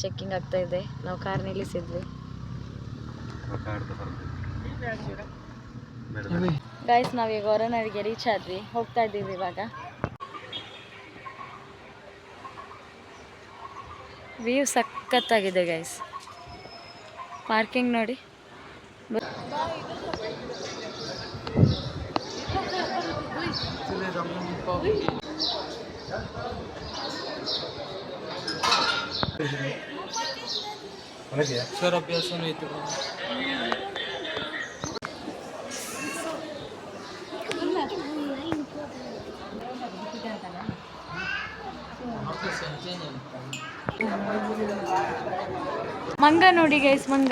Checking ಆಗ್ತಾ ಇದೆ. ನಾವು ಕಾರ್ ನಿಲ್ಲಿಸಿದ್ವಿ. ಗೈಸ್ ನಾವೀಗ ಹೊರನಾಡಿಗೆ ರೀಚ್ ಆದ್ವಿ, ಹೋಗ್ತಾ ಇದ್ದೀವಿ ಇವಾಗ. ವ್ಯೂ ಸಖತ್ತಾಗಿದೆ ಗೈಸ್. ಪಾರ್ಕಿಂಗ್ ನೋಡಿ. ಸರ್ ಅಭ್ಯಾಸನೂ ಇತ್ತು. ಮಂಗ ನೋಡಿ ಗೈಸ್, ಮಂಗ.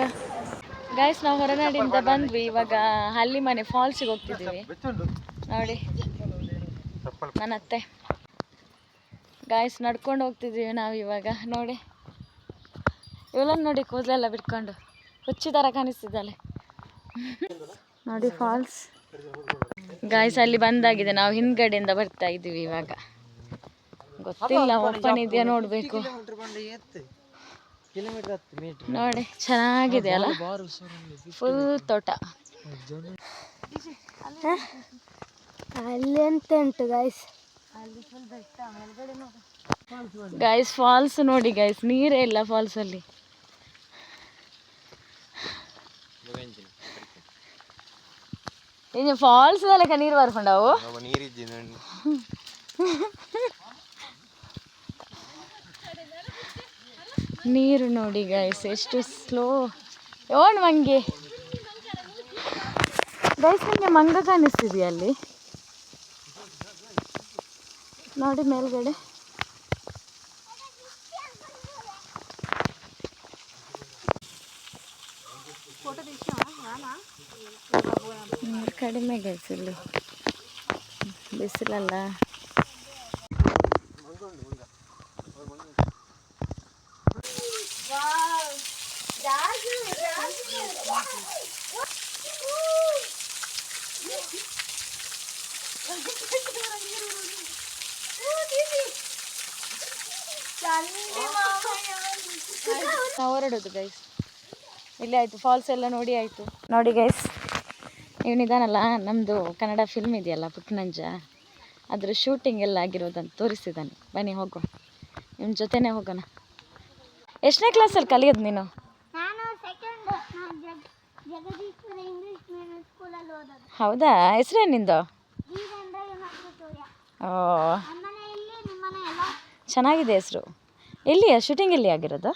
ಗೈಸ್ ನಾವು ಹೊರನಾಡಿಂದ ಬಂದ್ವಿ, ಇವಾಗ ಹಳ್ಳಿಮನೆ ಫಾಲ್ಸಿಗೆ ಹೋಗ್ತಿದ್ದೀವಿ ನೋಡಿ. ನನ್ನ ಅತ್ತೆ ಗೈಸ್ ನಡ್ಕೊಂಡು ಹೋಗ್ತಿದ್ದೀವಿ ನಾವು ಇವಾಗ. ನೋಡಿ ಇವಳನ್ನು ನೋಡಿ, ಕೂದಲೆಲ್ಲ ಬಿಟ್ಕೊಂಡು ಹುಚ್ಚಿ ಥರ ಕಾಣಿಸ್ತಿದ್ದಾಳೆ ನೋಡಿ ಫಾಲ್ಸ್. ಗೈಸ್ ಅಲ್ಲಿ ಬಂದಾಗಿದೆ, ನಾವು ಹಿಂದ್ಗಡೆಯಿಂದ ಬರ್ತಾ ಇದ್ದೀವಿ ಇವಾಗ. ಗೊತ್ತಿಲ್ಲ ಓಪನ್ ಇದೆಯಾ ನೋಡಬೇಕು. ನೋಡಿ ಚೆನ್ನಾಗಿದೆ ಅಲ್ಲ, ಫುಲ್ ತೋಟ. ಅಲ್ಲಿ ಎಂತ ಉಂಟು ಗೈಸ್? ಗೈಸ್ ಫಾಲ್ಸ್ ನೋಡಿ ಗೈಸ್, ನೀರೇ ಇಲ್ಲ ಫಾಲ್ಸ್ ಅಲ್ಲಿ. ಇನ್ನು ಫಾಲ್ಸ್ ಲೆಕ್ಕ ನೀರು ಬರ್ಕೊಂಡವು. ನೀರು ನೋಡಿ ಗೈಸ್ ಎಷ್ಟು ಸ್ಲೋ. ಓಣ್ ಮಂಗೆ ಗೈಸ್, ನಿಮಗೆ ಮಂಗ ಕಾಣಿಸ್ತಿದೆಯಾ ಅಲ್ಲಿ ನೋಡಿ ಮೇಲ್ಗಡೆ. ಕಡಿಮೆ ಗೈಸ್ ಇಲ್ಲಿ ಬಿಸಿಲಲ್ಲ. ನಾವು ಹೊರಡೋದು ಗೈಸ್, ಇಲ್ಲಿ ಆಯಿತು ಫಾಲ್ಸ್ ಎಲ್ಲ ನೋಡಿ ಆಯಿತು. ನೋಡಿ ಗೈಸ್, ಇವನಿದಾನಲ್ಲ ನಮ್ಮದು ಕನ್ನಡ ಫಿಲ್ಮ್ ಇದೆಯಲ್ಲ ಪುಟ್ಟನಂಜ, ಅದರ ಶೂಟಿಂಗ್ ಎಲ್ಲ ಆಗಿರೋದಂತ ತೋರಿಸಿದ್ದಾನೆ. ಬನ್ನಿ ಹೋಗೋ, ನಿಮ್ಮ ಜೊತೆನೇ ಹೋಗೋಣ. ಎಷ್ಟನೇ ಕ್ಲಾಸಲ್ಲಿ ಕಲಿಯೋದು ನೀನು? ಹೌದಾ, ಹೆಸರೇನು ನಿಂದು? ಓ ಚೆನ್ನಾಗಿದೆ ಹೆಸರು. ಎಲ್ಲಿಯ ಶೂಟಿಂಗ್ ಎಲ್ಲಿ ಆಗಿರೋದು?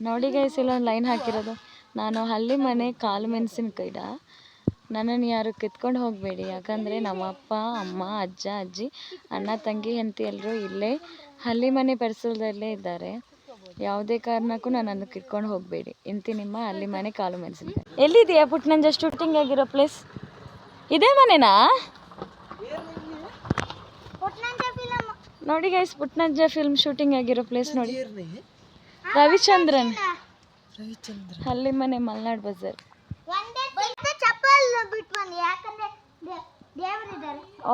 ನೋಡಿ ಗೈಸ್, ಇಲ್ಲೊಂದು ಲೈನ್ ಹಾಕಿರೋದು, ನಾನು ಹಳ್ಳಿಮನೆ ಕಾಳು ಮೆಣಸಿನಕಾಯಿ. ನನ್ನನ್ನು ಯಾರು ಕಿತ್ಕೊಂಡು ಹೋಗಬೇಡಿ, ಯಾಕಂದರೆ ನಮ್ಮ ಅಪ್ಪ ಅಮ್ಮ ಅಜ್ಜ ಅಜ್ಜಿ ಅಣ್ಣ ತಂಗಿ ಹೆಂಡತಿ ಎಲ್ಲರೂ ಇಲ್ಲೇ ಹಳ್ಳಿಮನೆ ಪರಿಸರದಲ್ಲೇ ಇದ್ದಾರೆ. ಯಾವುದೇ ಕಾರಣಕ್ಕೂ ನನ್ನನ್ನು ಕಿತ್ಕೊಂಡು ಹೋಗಬೇಡಿ. ಇಂತಿ ನಿಮ್ಮ ಹಳ್ಳಿಮನೆ ಕಾಳು ಮೆಣಸಿನಕಾಯಿ. ಎಲ್ಲಿದೆಯಾ ಪುಟ್ಟನಂಜ ಶೂಟಿಂಗ್ ಆಗಿರೋ ಪ್ಲೇಸ್? ಇದೇ ಮನೆನಾ? ನೋಡಿ ಗೈಸ್, ಪುಟ್ಟನಂಜ ಫಿಲ್ಮ್ ಶೂಟಿಂಗ್ ಆಗಿರೋ ಪ್ಲೇಸ್ ನೋಡಿ. ರವಿಚಂದ್ರನ್ ಹಳ್ಳಿಮನೆ, ಮಲ್ನಾಡ್ ಬಜಾರ್.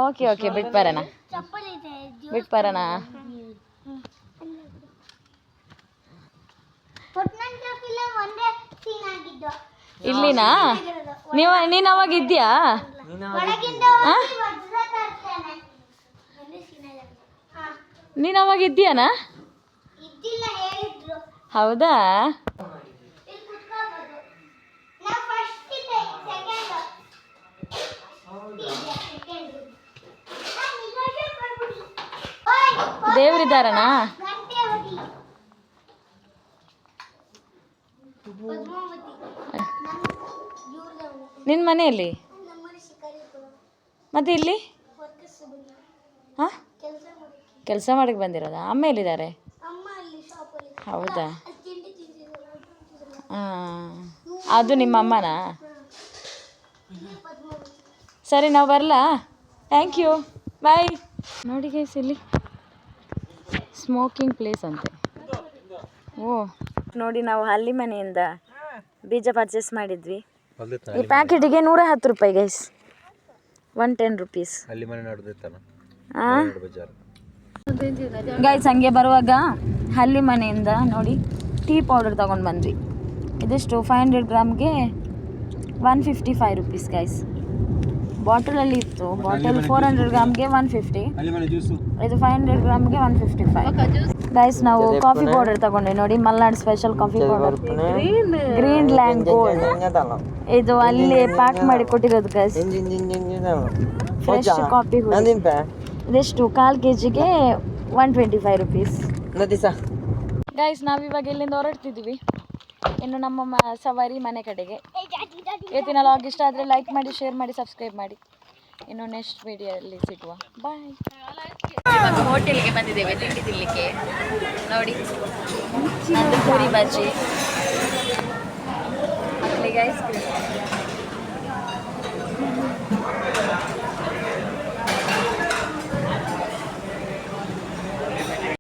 ಓಕೆ ಓಕೆ, ಬಿಟ್ಟು ಬರೋಣ. ಇಲ್ಲಿನಾ? ನೀನು ಅವಾಗ ಇದ್ಯಾ? ನೀನು ಅವಾಗ ಇದ್ದೀಯಾನಾ? ಹೌದಾ? ದೇವರಿದ್ದಾರನಾ? ನಿನ್ನ ಮನೆಯಲ್ಲಿ ಮತ್ತೆ ಇಲ್ಲಿ ಹಾಂ ಕೆಲಸ ಮಾಡಕ್ಕೆ ಬಂದಿರೋದಾ? ಅಮ್ಮ ಎಲ್ಲಿದ್ದಾರೆ? ಹೌದಾ? ಹಾಂ, ಅದು ನಿಮ್ಮ ಅಮ್ಮನಾ? ಸರಿ, ನಾವು ಬರಲಾ? ಥ್ಯಾಂಕ್ ಯು, ಬಾಯ್. ನೋಡಿ ಗೈಸ್, ಇಲ್ಲಿ ಸ್ಮೋಕಿಂಗ್ ಪ್ಲೇಸ್ ಅಂತೆ. ಓ ನೋಡಿ, ನಾವು ಹಳ್ಳಿಮನೆಯಿಂದ ಬೀಜ ಪರ್ಚೇಸ್ ಮಾಡಿದ್ವಿ. ಈ ಪ್ಯಾಕೆಟಿಗೆ 110 ರೂಪಾಯಿ ಗೈಸ್. 110 rupees. ಅಲ್ಲಿ ಮನೆ ನಡೆದಿತ್ತಲ್ಲ ಬಜಾರ್. ಗೈಸ್ ಹಂಗೆ ಬರುವಾಗ ಹಳ್ಳಿ ಮನೆಯಿಂದ ನೋಡಿ ಟೀ ಪೌಡರ್ ತೊಗೊಂಡು ಬಂದ್ವಿ. ಇದಿಷ್ಟು 500 ಗ್ರಾಮ್ಗೆ 155 ರುಪೀಸ್ ಗೈಸ್. ಬಾಟಲಲ್ಲಿ ಇತ್ತು. ಬಾಟಲ್ 400 ಗ್ರಾಮ್ಗೆ 150, ಇದು 500 ಗ್ರಾಮ್ಗೆ 155. ಗೈಸ್ ನಾವು ಕಾಫಿ ಪೌಡರ್ ತಗೊಂಡ್ವಿ ನೋಡಿ, Malnad special coffee powder, green land gold. ಇದು ಅಲ್ಲಿ ಪ್ಯಾಕ್ ಮಾಡಿ ಕೊಟ್ಟಿರೋದು ಗೈಸ್, ಫ್ರೆಶ್ ಕಾಫಿ ಹುಡಿ. ಇದೆಷ್ಟು 1/4 kgಗೆ 125 ರುಪೀಸ್. ಗೈಸ್ ನಾವಿವಾಗ ಇಲ್ಲಿಂದ ಹೊರಡ್ತಿದ್ದೀವಿ ಇನ್ನು ನಮ್ಮ ಸವಾರಿ ಮನೆ ಕಡೆಗೆ. ಇವತ್ತಿನ ಲಾಗ್ ಇಷ್ಟ ಆದರೆ ಲೈಕ್ ಮಾಡಿ, ಶೇರ್ ಮಾಡಿ, ಸಬ್ಸ್ಕ್ರೈಬ್ ಮಾಡಿ. ಇನ್ನು ನೆಕ್ಸ್ಟ್ ವಿಡಿಯೋದಲ್ಲಿ ಸಿಗುವ. ಬಾಯ್. ಇವಾಗ ಹೋಟೆಲ್ಗೆ ಬಂದಿದ್ದೇವೆ ತಿಂಡಿ ತಿನ್ನಲಿಕ್ಕೆ. ನೋಡಿ ನಂದು ಪೂರಿ ಬಜ್ಜಿ, ಮಕ್ಕಳಿಗೆ ಐಸ್ ಕ್ರೀಮ್.